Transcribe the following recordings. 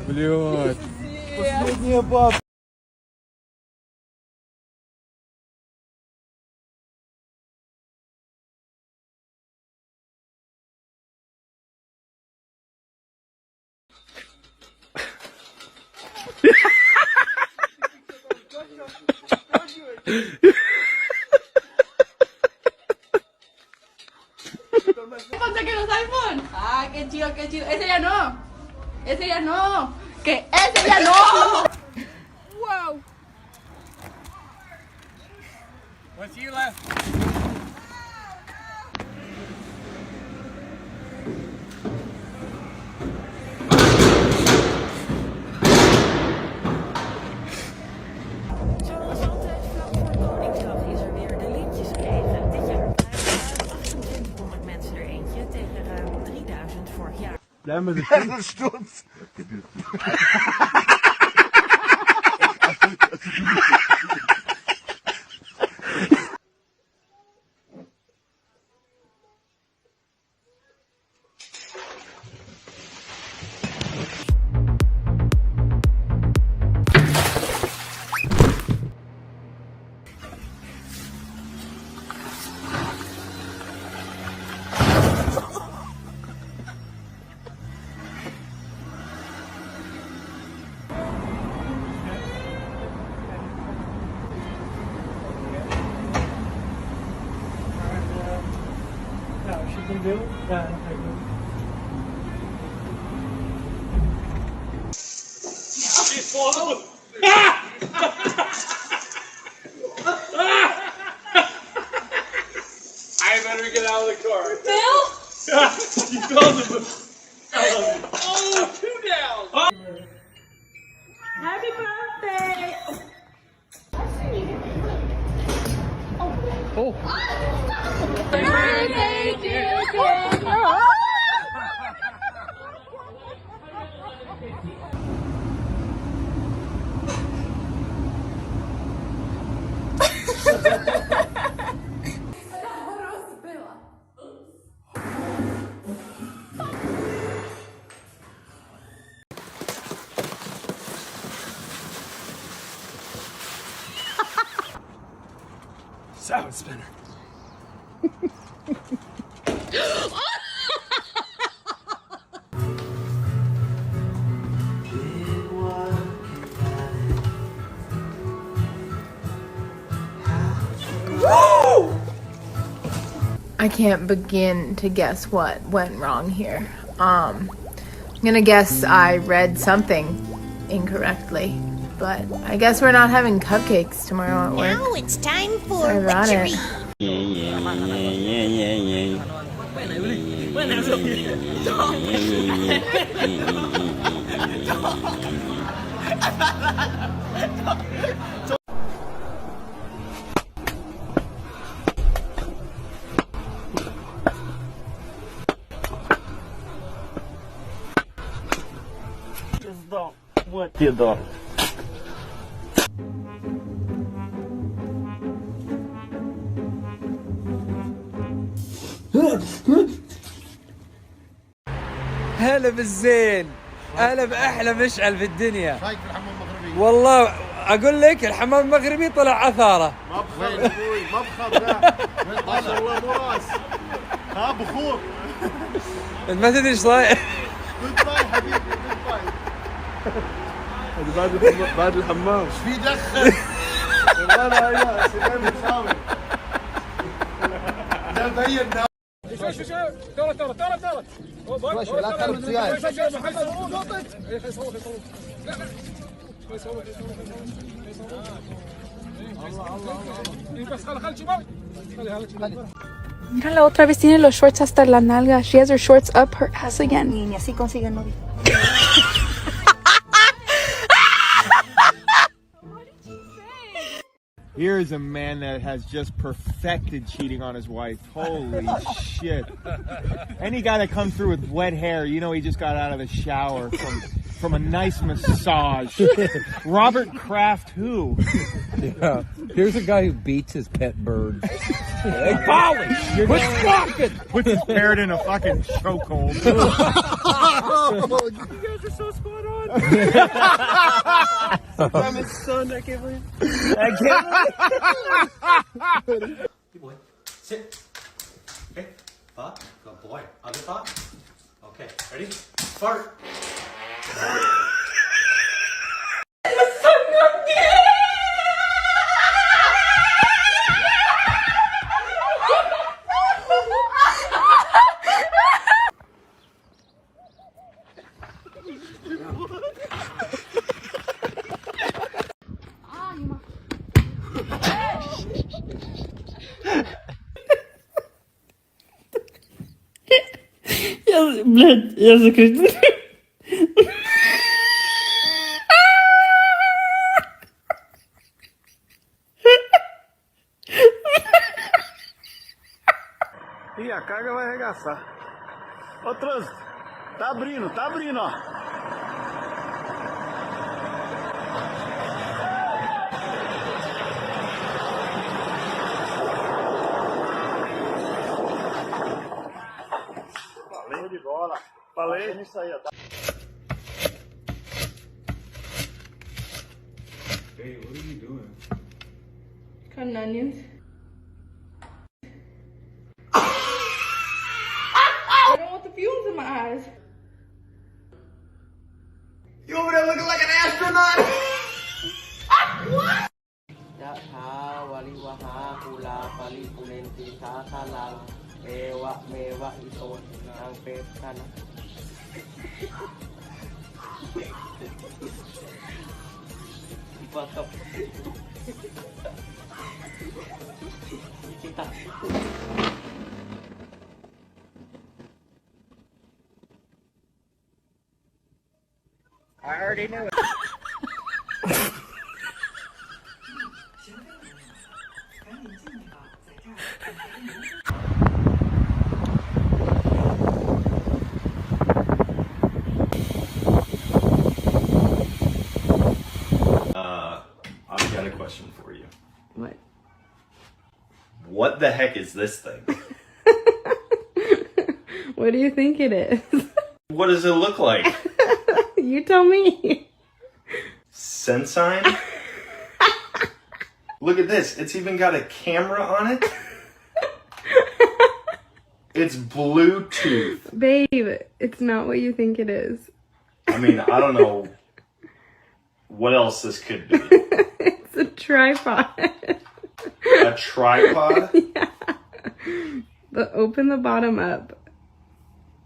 Блядь. Последняя бабка. ¿Cuánto que los iPhone? Ah, qué chido, qué chido. Ese ya no. Ese ya no. Que ese ya no. Wow. What's you left? Zoals altijd vlak voor Koningsdag is er weer de lintjesregen. Dit jaar krijgen 2800 mensen er eentje tegen ruim 3000 vorig jaar. Blijf met de Stunts. Nou, als je het niet wil, ja, dan ga ik doen. I better get out of the car. Bill? You fell him. Oh, 2 down. Happy birthday. Oh. Birthday to you. Salad spinner. I can't begin to guess what went wrong here. I'm gonna guess I read something incorrectly, but I guess we're not having cupcakes tomorrow at work. Now it's time for Sorry about witchery. What you do? هلا بالزين، هلا بأحلى مشعل في الدنيا. شايف الحمام المغربي؟ والله أقول لك الحمام المغربي طلع عثارة. ما بخر ابوي، ما بخر لا. ما شاء الله مو راس. ها بخور. أنت ما تدري إيش صاير. كنت باي حبيبي، كنت باي. بعد الحمام. ايش في دخل؟ لا لا لا، سيبين مساوي. ده بين لا تقرب سياي. Mira, la otra vez tiene los shorts hasta la nalga. She has her shorts up her ass again. Ni así consiguen novio. Here is a man that has just perfected cheating on his wife. Holy shit. Any guy that comes through with wet hair, you know he just got out of the shower from from a nice massage. Robert Kraft who? Yeah. Here's a guy who beats his pet birds. Hey, Polly! Quit squawking! Puts his parrot in a fucking chokehold. You guys are so spot on. I'm his son. I can't believe. Hey boy, sit. Okay, thought. Good boy. Other thought. Okay, ready? Fart. Блядь, я закричу. Ih, a carga vai arregaçar. Ô, trânsito. Tá abrindo, ó. Falei de bola. Falei nisso aí, ó. Hey, what are you doing? Cutting onions. I don't want the fumes in my eyes. You over there looking like an astronaut? What? ยะถาวาริวหาภูลาปริปุเรนติสาคาลังเอวะเมวะอิโตทินังเปตานะWhat the kita I already knew it. I've got a question for you. What? What the heck is this thing? What do you think it is? What does it look like? You tell me. Sensign? Look at this. It's even got a camera on it. It's Bluetooth. Babe, it's not what you think it is. I mean, I don't know what else this could be. It's a tripod. A tripod? Yeah. Open the bottom up.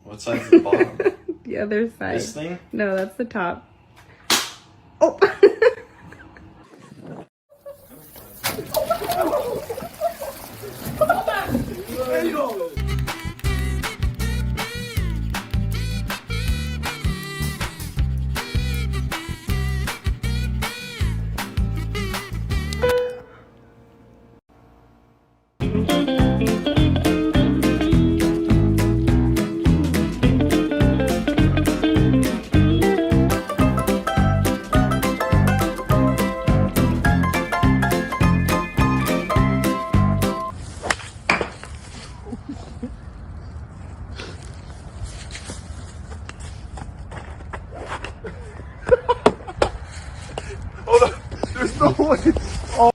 What side's the bottom? The other side. This thing? No, that's the top. Oh! There you go. Hold on. There's no way. Oh.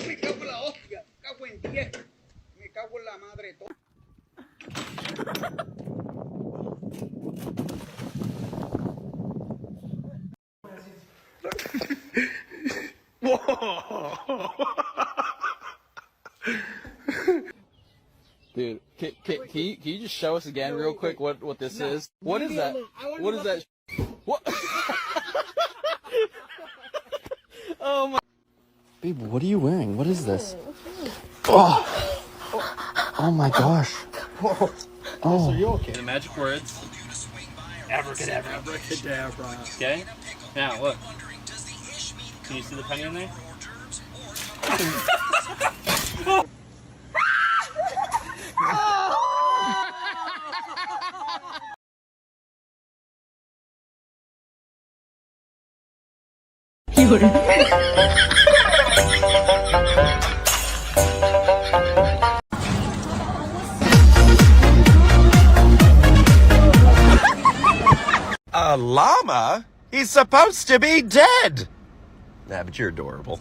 Me cago en la hostia. Cago en 10. Me cago en la madre de todo. Dude, can you just show us again real quick what this is? What is that? What is that? What? Oh my. Babe, what are you wearing? What is this? Oh. Oh my gosh. Oh. Are you okay? The magic words. Abracadabra. Abracadabra. Okay. Now look. Can you see the penny in there? A llama? He's supposed to be dead. Nah, but you're adorable.